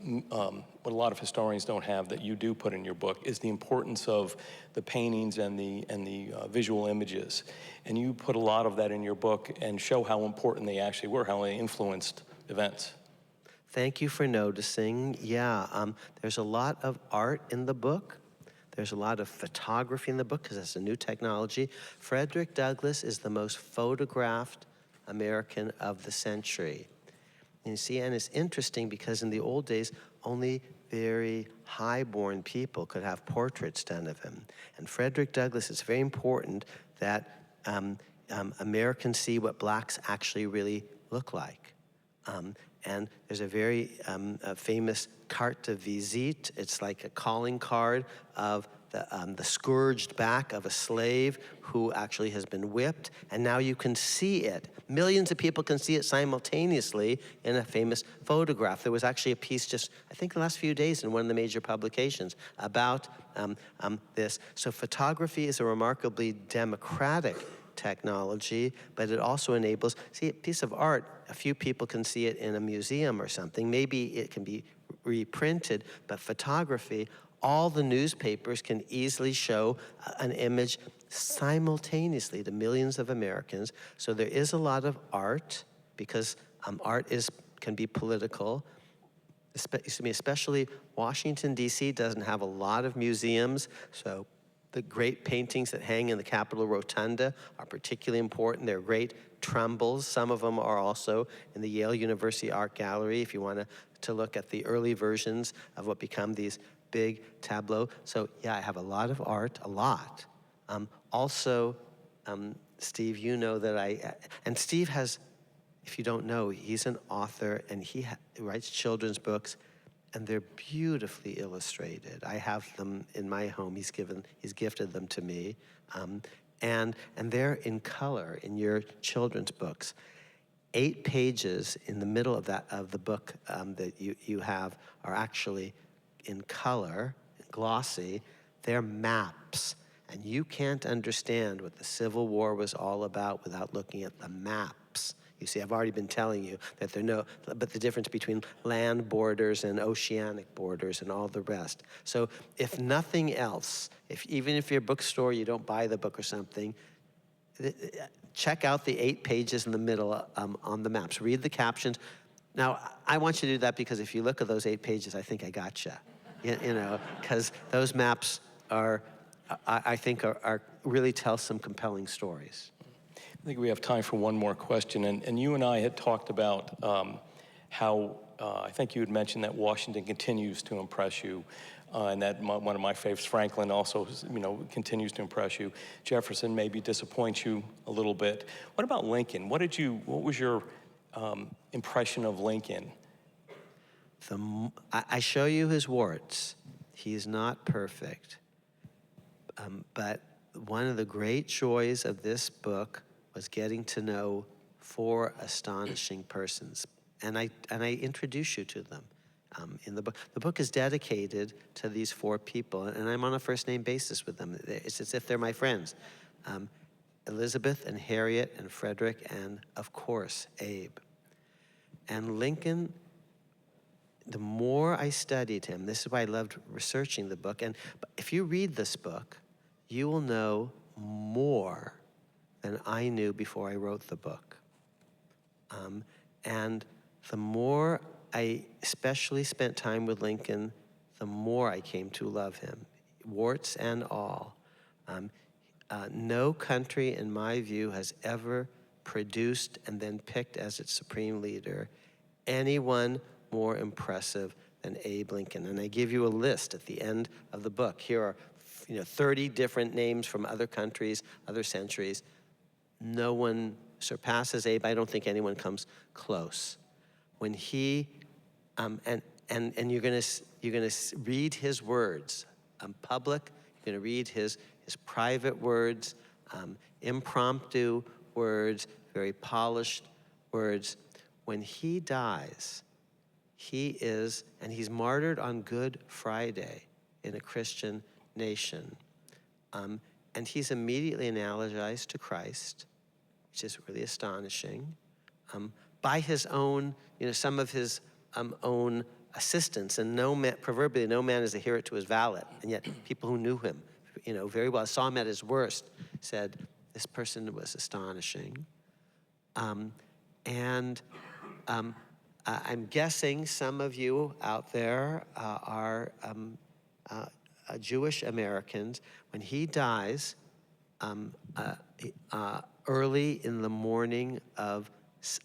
what a lot of historians don't have that you do put in your book is the importance of the paintings and the visual images. And you put a lot of that in your book and show how important they actually were, how they influenced events. Thank you for noticing. Yeah, there's a lot of art in the book. There's a lot of photography in the book because it's a new technology. Frederick Douglass is the most photographed American of the century. And you see, and it's interesting because in the old days, only very high-born people could have portraits done of him. And Frederick Douglass, it's very important that Americans see what blacks actually really look like. And there's a very famous carte de visite. It's like a calling card of the scourged back of a slave who actually has been whipped, and now you can see it. Millions of people can see it simultaneously in a famous photograph. There was actually a piece just, I think, the last few days in one of the major publications about this. So photography is a remarkably democratic technology, but it also enables, see, a piece of art, a few people can see it in a museum or something. Maybe it can be reprinted, but photography, all the newspapers can easily show an image simultaneously to millions of Americans. So there is a lot of art, because art can be political. Especially Washington, D.C. doesn't have a lot of museums, so the great paintings that hang in the Capitol Rotunda are particularly important. They're great Trumbles. Some of them are also in the Yale University Art Gallery, if you want to look at the early versions of what become these big tableaux. So yeah, I have a lot of art, a lot. Also, Steve, you know that and Steve has, if you don't know, he's an author, and he writes children's books, and they're beautifully illustrated. I have them in my home. He's gifted them to me, and they're in color in your children's books. 8 pages in the middle of the book that you have are actually in color, glossy. They're maps, and you can't understand what the Civil War was all about without looking at the maps. You see, I've already been telling you that but the difference between land borders and oceanic borders and all the rest. So if nothing else, even if you're a bookstore, you don't buy the book or something, check out the 8 pages in the middle on the maps. Read the captions. Now, I want you to do that because if you look at those 8 pages, I think I gotcha. Because those maps I think really tell some compelling stories. I think we have time for one more question, and you and I had talked about how I think you had mentioned that Washington continues to impress you, and that one of my favorites, Franklin, also continues to impress you. Jefferson maybe disappoints you a little bit. What about Lincoln? What was your impression of Lincoln? I show you his warts. He's not perfect, but one of the great joys of this book was getting to know 4 astonishing persons, and I introduce you to them in the book. The book is dedicated to these 4 people, and I'm on a first-name basis with them. It's as if they're my friends. Elizabeth and Harriet and Frederick and, of course, Abe. And Lincoln, the more I studied him, this is why I loved researching the book, and if you read this book, you will know more than I knew before I wrote the book. And the more I especially spent time with Lincoln, the more I came to love him, warts and all. No country, in my view, has ever produced and then picked as its supreme leader anyone more impressive than Abe Lincoln. And I give you a list at the end of the book. Here are 30 different names from other countries, other centuries. No one surpasses Abe. I don't think anyone comes close. When he, and you're gonna read his words, public. You're gonna read his private words, impromptu words, very polished words. When he dies, he's martyred on Good Friday in a Christian nation. And he's immediately analogized to Christ, which is really astonishing, by his own, some of his own assistants. And proverbially, no man is a hero to his valet. And yet people who knew him, very well, saw him at his worst, said, this person was astonishing. I'm guessing some of you out there are Jewish Americans. When he dies, early in the morning of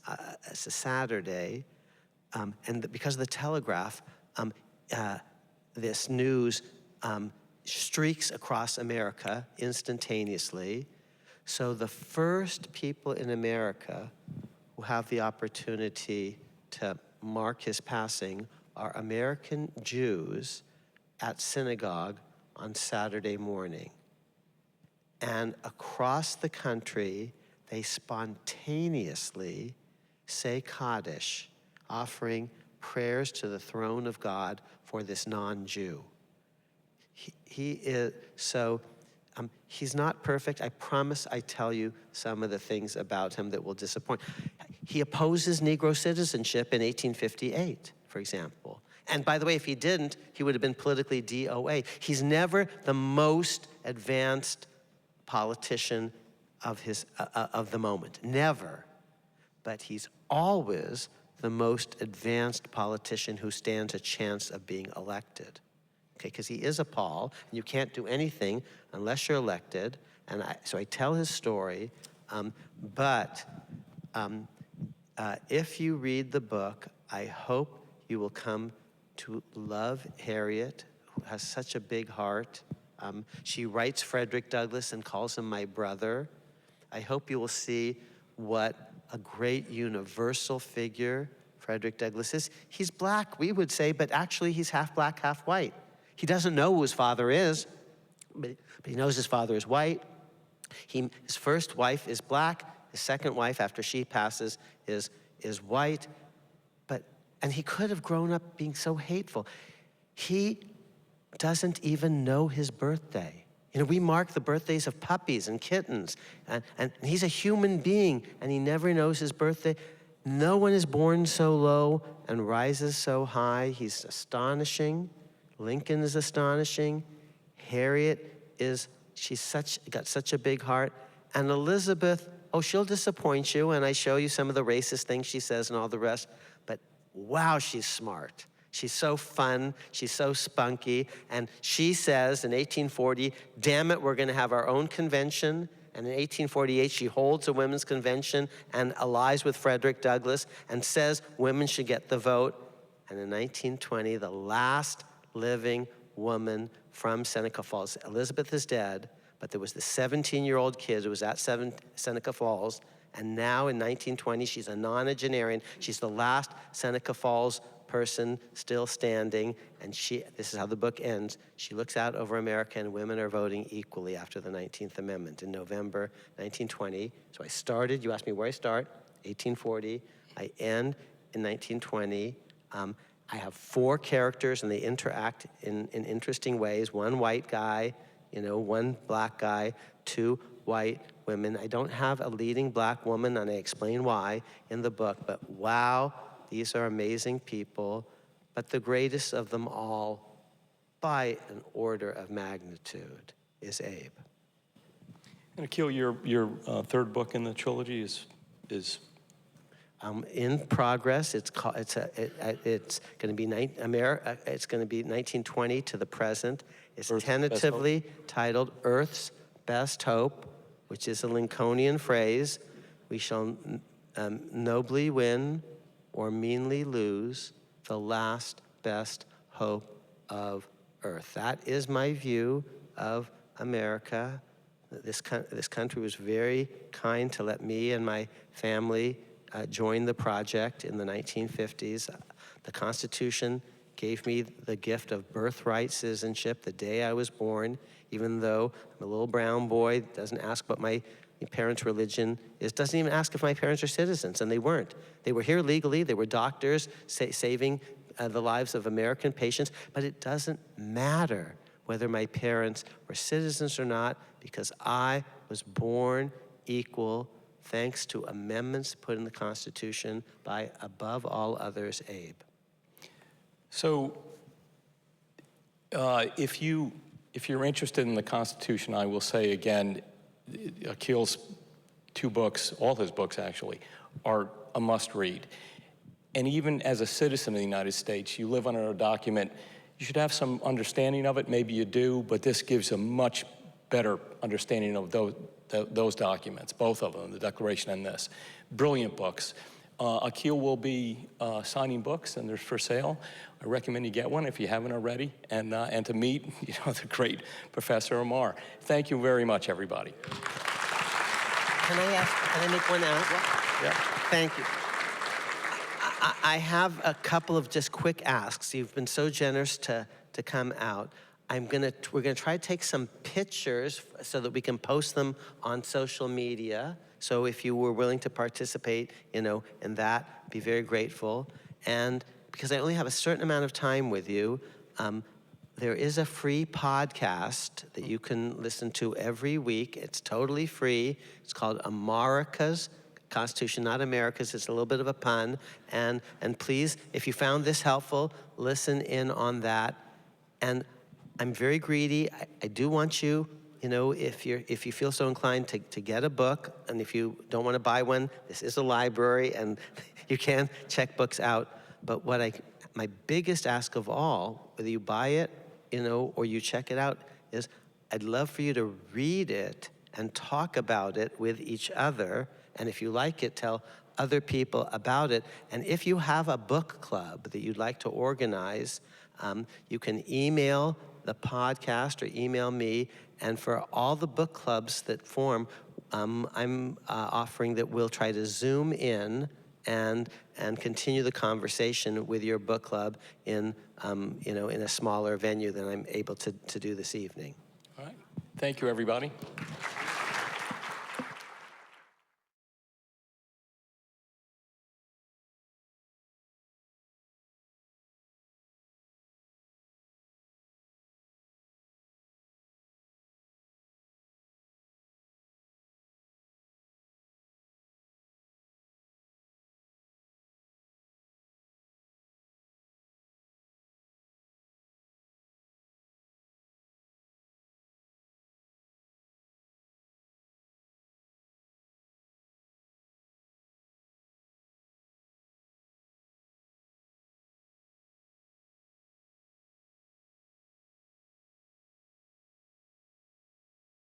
a Saturday, and because of the telegraph, this news streaks across America instantaneously. So the first people in America who have the opportunity to mark his passing are American Jews at synagogue on Saturday morning. And across the country, they spontaneously say Kaddish, offering prayers to the throne of God for this non-Jew. He's not perfect. I promise I tell you some of the things about him that will disappoint. He opposes Negro citizenship in 1858, for example. And by the way, if he didn't, he would have been politically DOA. He's never the most advanced politician of the moment, never. But he's always the most advanced politician who stands a chance of being elected. Okay, because he is a Paul, and you can't do anything unless you're elected. And so I tell his story, but if you read the book, I hope you will come to love Harriet, who has such a big heart. She writes Frederick Douglass and calls him my brother. I hope you will see what a great universal figure Frederick Douglass is. He's black, we would say, but actually he's half black, half white. He doesn't know who his father is, but he knows his father is white. His first wife is black. His second wife, after she passes, is white. And he could have grown up being so hateful. He doesn't even know his birthday. We mark the birthdays of puppies and kittens, and he's a human being, and he never knows his birthday. No one is born so low and rises so high. He's astonishing. Lincoln is astonishing. Harriet got such a big heart. And Elizabeth, she'll disappoint you, and I show you some of the racist things she says and all the rest, but wow, she's smart. She's so fun, she's so spunky, and she says in 1840, damn it, we're gonna have our own convention. And in 1848, she holds a women's convention and allies with Frederick Douglass and says women should get the vote. And in 1920, the last living woman from Seneca Falls, Elizabeth is dead, but there was the 17-year-old kid who was at Seneca Falls, and now in 1920, she's a nonagenarian. She's the last Seneca Falls person still standing, and this is how the book ends. She looks out over America, and women are voting equally after the 19th Amendment in November 1920. So I started, you asked me where I start, 1840. I end in 1920. I have 4 characters, and they interact in interesting ways. One white guy, one black guy, 2 white women. I don't have a leading black woman, and I explain why in the book, but wow, these are amazing people. But the greatest of them all, by an order of magnitude, is Abe. And Akhil, your third book in the trilogy is in progress. It's going to be 1920 to the present. It's tentatively titled Earth's Best Hope, which is a Lincolnian phrase. We shall nobly win or meanly lose the last best hope of Earth. That is my view of America. This country was very kind to let me and my family join the project in the 1950s. The Constitution gave me the gift of birthright citizenship the day I was born, even though I'm a little brown boy, doesn't ask what my parents' religion is, doesn't even ask if my parents are citizens, and they weren't. They were here legally, they were doctors saving the lives of American patients, but it doesn't matter whether my parents were citizens or not, because I was born equal thanks to amendments put in the Constitution by, above all others, Abe. So if you're interested in the Constitution, I will say again, Akhil's 2 books, all his books actually, are a must-read. And even as a citizen of the United States, you live under a document, you should have some understanding of it, maybe you do, but this gives a much better understanding of those documents, both of them, the Declaration and this. Brilliant books. Akhil will be signing books, and they're for sale. I recommend you get one if you haven't already, and to meet the great Professor Amar. Thank you very much, everybody. Can I make one ask? Yeah. Thank you. I have a couple of just quick asks. You've been so generous to come out. We're gonna try to take some pictures so that we can post them on social media. So if you were willing to participate, in that, be very grateful. And because I only have a certain amount of time with you, there is a free podcast that you can listen to every week. It's totally free. It's called America's Constitution, not America's. It's a little bit of a pun. And please, if you found this helpful, listen in on that. And I'm very greedy. I do want you, if you feel so inclined to get a book, and if you don't want to buy one, this is a library, and you can check books out. But my biggest ask of all, whether you buy it, or you check it out, is I'd love for you to read it and talk about it with each other. And if you like it, tell other people about it. And if you have a book club that you'd like to organize, you can email the podcast or email me. And for all the book clubs that form, I'm offering that we'll try to Zoom in and continue the conversation with your book club in a smaller venue than I'm able to do this evening. All right. Thank you, everybody.